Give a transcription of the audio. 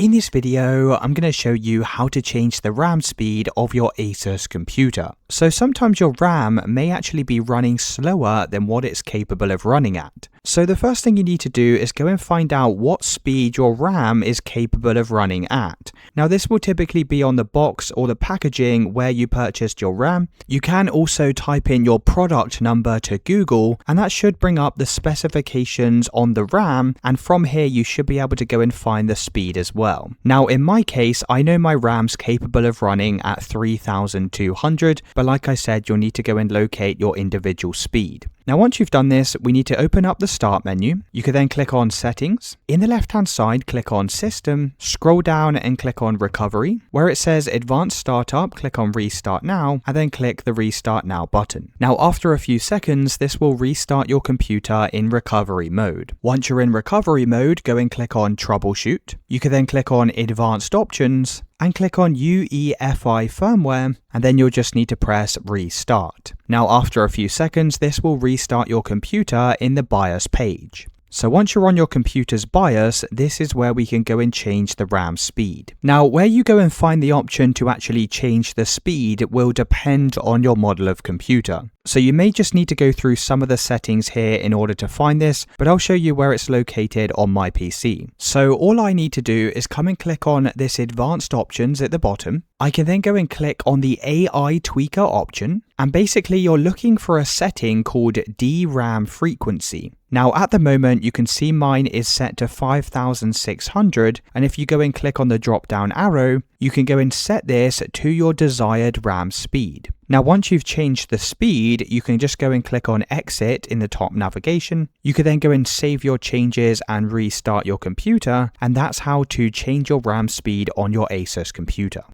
In this video, I'm going to show you how to change the RAM speed of your ASUS computer. So sometimes your RAM may actually be running slower than what it's capable of running at. So the first thing you need to do is go and find out what speed your RAM is capable of running at. Now this will typically be on the box or the packaging where you purchased your RAM. You can also type in your product number to Google and that should bring up the specifications on the RAM, and from here you should be able to go and find the speed as well. Now in my case, I know my RAM's capable of running at 3200, but like I said, you'll need to go and locate your individual speed. Now once you've done this, we need to open up the Start menu. You can then click on Settings. In the left hand side, click on System, scroll down and click on Recovery. Where it says Advanced Startup, click on Restart Now, and then click the Restart Now button. Now after a few seconds, this will restart your computer in recovery mode. Once you're in recovery mode, go and click on Troubleshoot. You can then click on Advanced Options and click on UEFI firmware, and then you'll just need to press Restart. Now after a few seconds, this will restart your computer in the BIOS page. So once you're on your computer's BIOS, this is where we can go and change the RAM speed. Now, where you go and find the option to actually change the speed will depend on your model of computer. So you may just need to go through some of the settings here in order to find this, but I'll show you where it's located on my PC. So all I need to do is come and click on this Advanced Options at the bottom. I can then go and click on the AI Tweaker option, and basically you're looking for a setting called DRAM frequency. Now at the moment you can see mine is set to 5600, and if you go and click on the drop down arrow, you can go and set this to your desired RAM speed. Now once you've changed the speed, you can just go and click on Exit in the top navigation. You can then go and save your changes and restart your computer, and that's how to change your RAM speed on your ASUS computer.